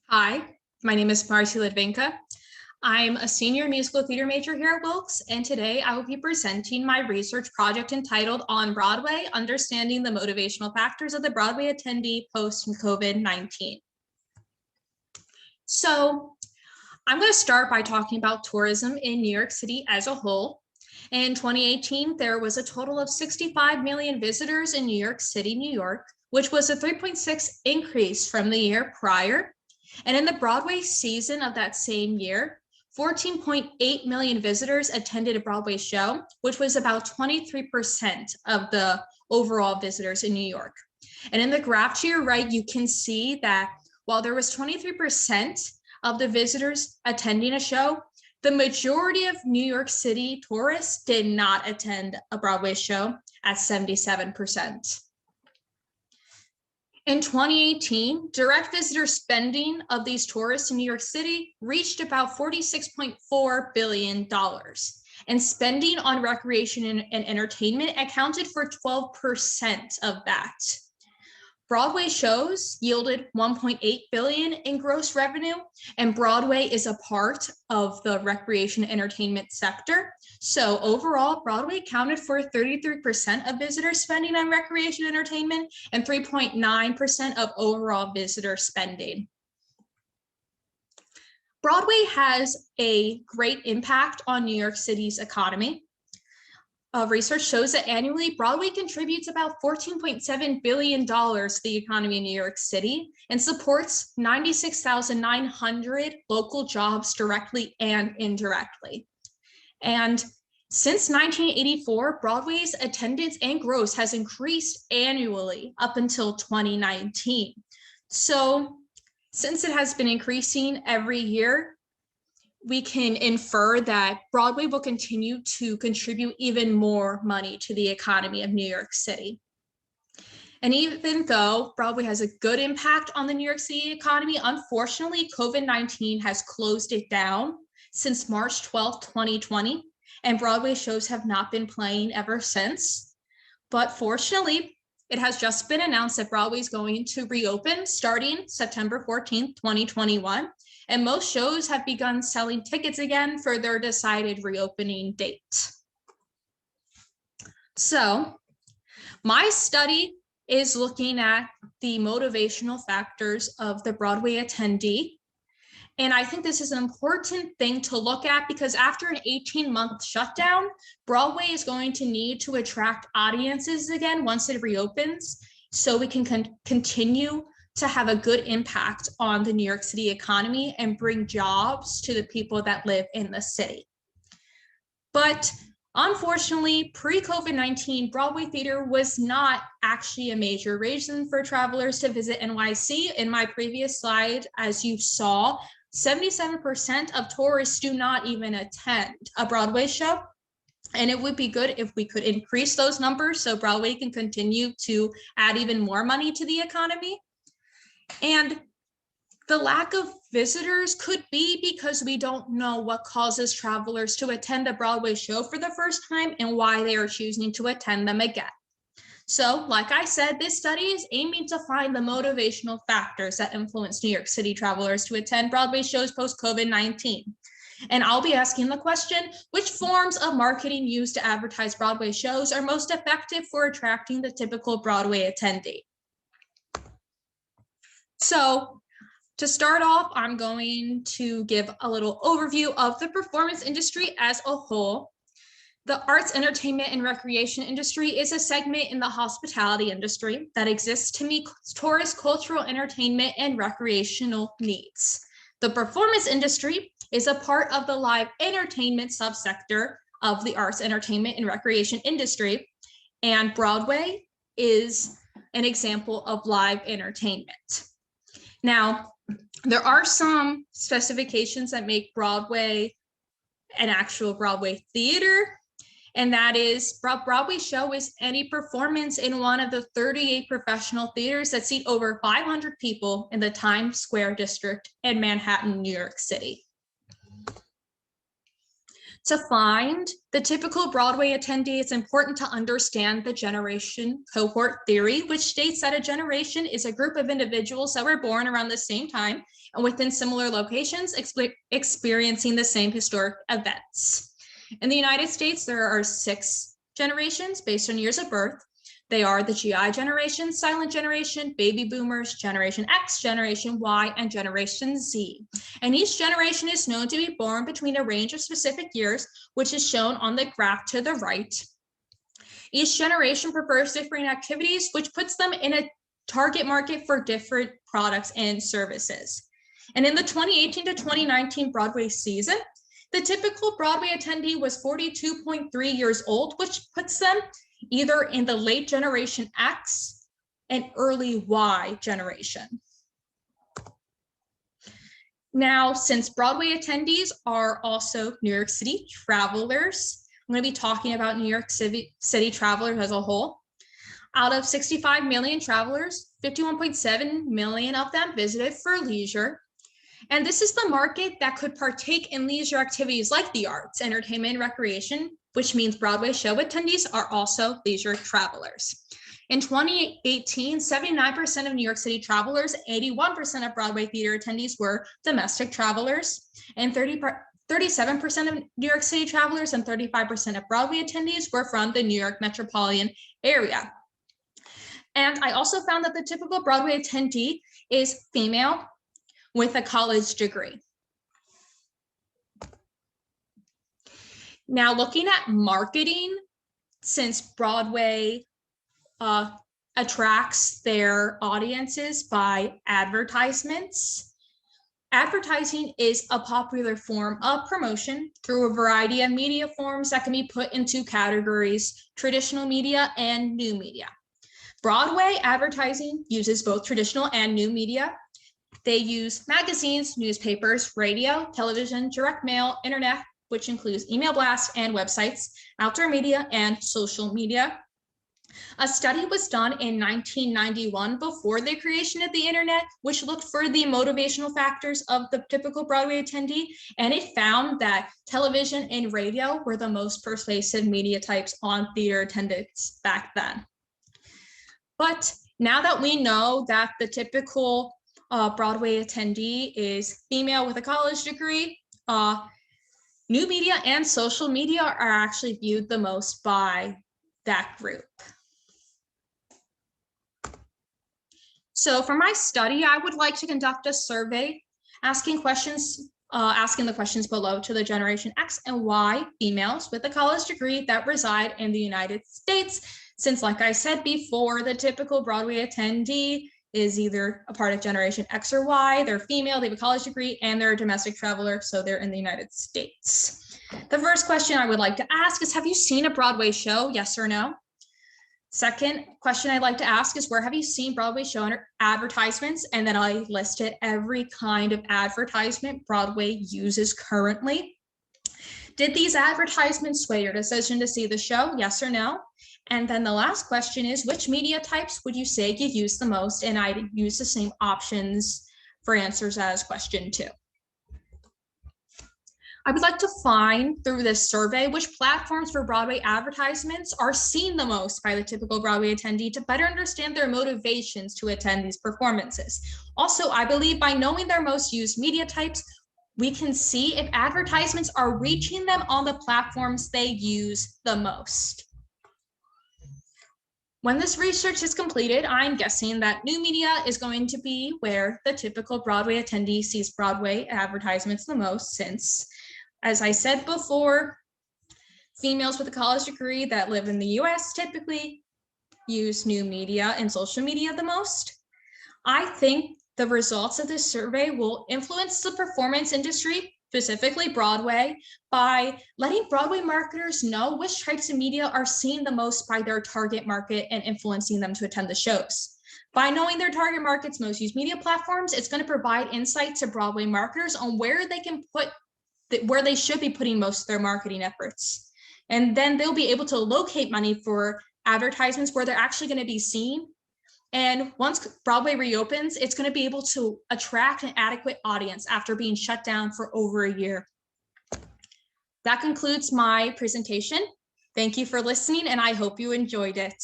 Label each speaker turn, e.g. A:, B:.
A: Hi, my name is Marcy Ledvinka. I'm a senior musical theater major here at Wilkes, and today I will be presenting my research project entitled On Broadway, Understanding the Motivational Factors of the Broadway Attendee Post-COVID-19. So I'm going to start by talking about tourism in New York City as a whole. In 2018, there was a total of 65 million visitors in New York City, New York, which was a 3.6 increase from the year prior. And in the Broadway season of that same year, 14.8 million visitors attended a Broadway show, which was about 23% of the overall visitors in New York. And in the graph to your right, you can see that while there was 23% of the visitors attending a show, the majority of New York City tourists did not attend a Broadway show at 77%. In 2018, direct visitor spending of these tourists in New York City reached about $46.4 billion. And spending on recreation and entertainment accounted for 12% of that. Broadway shows yielded $1.8 billion in gross revenue, and Broadway is a part of the recreation entertainment sector. So overall, Broadway accounted for 33% of visitor spending on recreation entertainment and 3.9% of overall visitor spending. Broadway has a great impact on New York City's economy. Research shows that annually, Broadway contributes about $14.7 billion to the economy in New York City and supports 96,900 local jobs directly and indirectly. And since 1984, Broadway's attendance and gross has increased annually up until 2019. So since it has been increasing every year, we can infer that Broadway will continue to contribute even more money to the economy of New York City. And even though Broadway has a good impact on the New York City economy, unfortunately, COVID-19 has closed it down since March 12, 2020, and Broadway shows have not been playing ever since. But fortunately, it has just been announced that Broadway is going to reopen starting September 14th, 2021. And most shows have begun selling tickets again for their decided reopening date. So my study is looking at the motivational factors of the Broadway attendee. And I think this is an important thing to look at because after an 18-month shutdown, Broadway is going to need to attract audiences again once it reopens so we can continue to have a good impact on the New York City economy and bring jobs to the people that live in the city. But unfortunately, pre-COVID-19, Broadway theater was not actually a major reason for travelers to visit NYC. In my previous slide, as you saw, 77% of tourists do not even attend a Broadway show. And it would be good if we could increase those numbers so Broadway can continue to add even more money to the economy. And the lack of visitors could be because we don't know what causes travelers to attend a Broadway show for the first time and why they are choosing to attend them again. So, like I said, this study is aiming to find the motivational factors that influence New York City travelers to attend Broadway shows post-COVID-19. And I'll be asking the question, which forms of marketing used to advertise Broadway shows are most effective for attracting the typical Broadway attendee? So to start off, I'm going to give a little overview of the performance industry as a whole. The arts, entertainment, and recreation industry is a segment in the hospitality industry that exists to meet tourist, cultural, entertainment, and recreational needs. The performance industry is a part of the live entertainment subsector of the arts, entertainment, and recreation industry, and Broadway is an example of live entertainment. Now, there are some specifications that make Broadway an actual Broadway theater, and that is Broadway show is any performance in one of the 38 professional theaters that seat over 500 people in the Times Square district in Manhattan, New York City. To find the typical Broadway attendee, it's important to understand the generation cohort theory, which states that a generation is a group of individuals that were born around the same time and within similar locations, experiencing the same historic events. In the United States, there are 6 generations based on years of birth. They are the GI generation, silent generation, baby boomers, Generation X, Generation Y, and Generation Z. And each generation is known to be born between a range of specific years, which is shown on the graph to the right. Each generation prefers different activities, which puts them in a target market for different products and services. And in the 2018 to 2019 Broadway season, the typical Broadway attendee was 42.3 years old, which puts them either in the late Generation X and early Y generation. Now, since Broadway attendees are also New York City travelers, I'm going to be talking about New York City travelers as a whole. Out of 65 million travelers, 51.7 million of them visited for leisure. And this is the market that could partake in leisure activities like the arts, entertainment, and recreation, which means Broadway show attendees are also leisure travelers. In 2018, 79% of New York City travelers, 81% of Broadway theater attendees were domestic travelers, and 37% of New York City travelers and 35% of Broadway attendees were from the New York metropolitan area. And I also found that the typical Broadway attendee is female with a college degree. Now, looking at marketing, since Broadway attracts their audiences by advertisements, advertising is a popular form of promotion through a variety of media forms that can be put into categories, traditional media and new media. Broadway advertising uses both traditional and new media. They use magazines, newspapers, radio, television, direct mail, internet, which includes email blasts and websites, outdoor media, and social media. A study was done in 1991 before the creation of the internet, which looked for the motivational factors of the typical Broadway attendee, and it found that television and radio were the most persuasive media types on theater attendance back then. But now that we know that the typical Broadway attendee is female with a college degree, new media and social media are actually viewed the most by that group. So for my study, I would like to conduct a survey asking the questions below to the Generation X and Y females with a college degree that reside in the United States. Since, like I said before, the typical Broadway attendee is either a part of Generation X or Y, they're female, they have a college degree, and they're a domestic traveler, so they're in the United States. The first question I would like to ask is, have you seen a Broadway show, yes or no? Second question I'd like to ask is, where have you seen Broadway show advertisements? And then I listed every kind of advertisement Broadway uses currently. Did these advertisements sway your decision to see the show, yes or no? And then the last question is, which media types would you say you use the most? And I use the same options for answers as question 2. I would like to find through this survey which platforms for Broadway advertisements are seen the most by the typical Broadway attendee to better understand their motivations to attend these performances. Also, I believe by knowing their most used media types, we can see if advertisements are reaching them on the platforms they use the most. When this research is completed, I'm guessing that new media is going to be where the typical Broadway attendee sees Broadway advertisements the most, since, as I said before, females with a college degree that live in the US typically use new media and social media the most. I think the results of this survey will influence the performance industry, specifically Broadway, by letting Broadway marketers know which types of media are seen the most by their target market and influencing them to attend the shows. By knowing their target market's most used media platforms, it's going to provide insight to Broadway marketers on where they can where they should be putting most of their marketing efforts. And then they'll be able to locate money for advertisements where they're actually going to be seen. And once Broadway reopens, it's going to be able to attract an adequate audience after being shut down for over a year. That concludes my presentation. Thank you for listening, and I hope you enjoyed it.